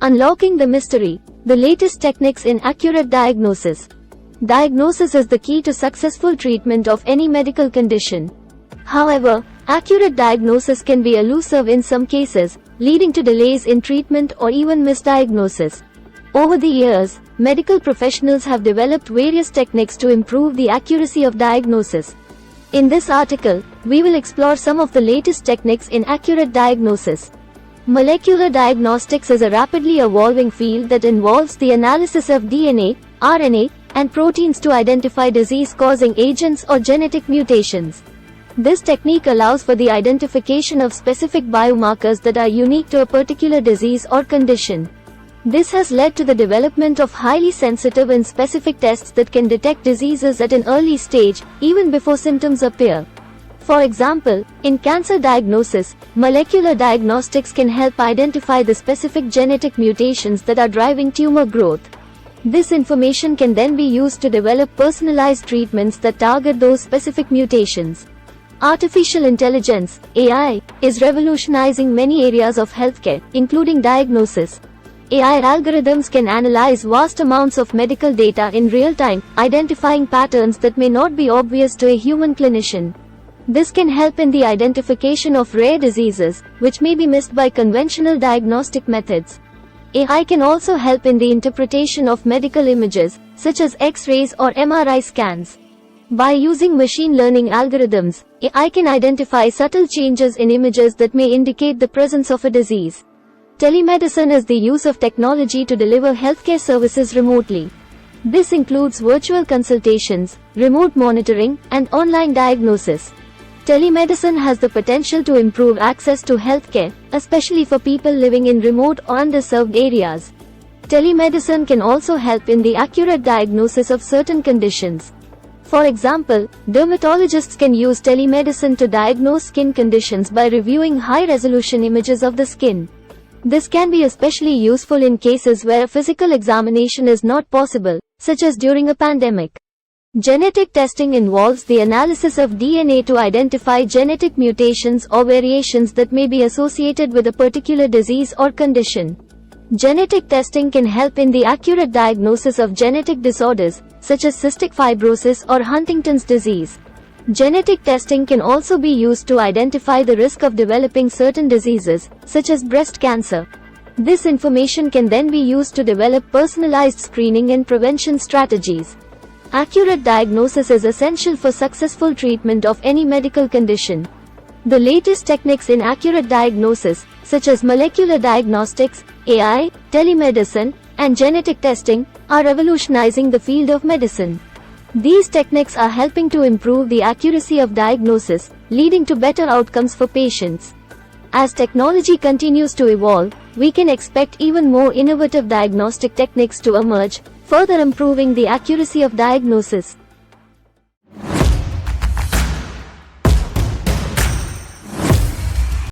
Unlocking the mystery, the latest techniques in accurate diagnosis. Diagnosis is the key to successful treatment of any medical condition. However, accurate diagnosis can be elusive in some cases, leading to delays in treatment or even misdiagnosis. Over the years, medical professionals have developed various techniques to improve the accuracy of diagnosis. In this article, we will explore some of the latest techniques in accurate diagnosis. Molecular diagnostics is a rapidly evolving field that involves the analysis of DNA, RNA, and proteins to identify disease-causing agents or genetic mutations. This technique allows for the identification of specific biomarkers that are unique to a particular disease or condition. This has led to the development of highly sensitive and specific tests that can detect diseases at an early stage, even before symptoms appear. For example, in cancer diagnosis, molecular diagnostics can help identify the specific genetic mutations that are driving tumor growth. This information can then be used to develop personalized treatments that target those specific mutations. Artificial intelligence, AI, is revolutionizing many areas of healthcare, including diagnosis. AI algorithms can analyze vast amounts of medical data in real time, identifying patterns that may not be obvious to a human clinician. This can help in the identification of rare diseases, which may be missed by conventional diagnostic methods. AI can also help in the interpretation of medical images, such as X-rays or MRI scans. By using machine learning algorithms, AI can identify subtle changes in images that may indicate the presence of a disease. Telemedicine is the use of technology to deliver healthcare services remotely. This includes virtual consultations, remote monitoring, and online diagnosis. Telemedicine has the potential to improve access to healthcare, especially for people living in remote or underserved areas. Telemedicine can also help in the accurate diagnosis of certain conditions. For example, dermatologists can use telemedicine to diagnose skin conditions by reviewing high-resolution images of the skin. This can be especially useful in cases where a physical examination is not possible, such as during a pandemic. Genetic testing involves the analysis of DNA to identify genetic mutations or variations that may be associated with a particular disease or condition. Genetic testing can help in the accurate diagnosis of genetic disorders, such as cystic fibrosis or Huntington's disease. Genetic testing can also be used to identify the risk of developing certain diseases, such as breast cancer. This information can then be used to develop personalized screening and prevention strategies. Accurate diagnosis is essential for successful treatment of any medical condition. The latest techniques in accurate diagnosis, such as molecular diagnostics, AI, telemedicine, and genetic testing, are revolutionizing the field of medicine. These techniques are helping to improve the accuracy of diagnosis, leading to better outcomes for patients. As technology continues to evolve, we can expect even more innovative diagnostic techniques to emerge, further improving the accuracy of diagnosis.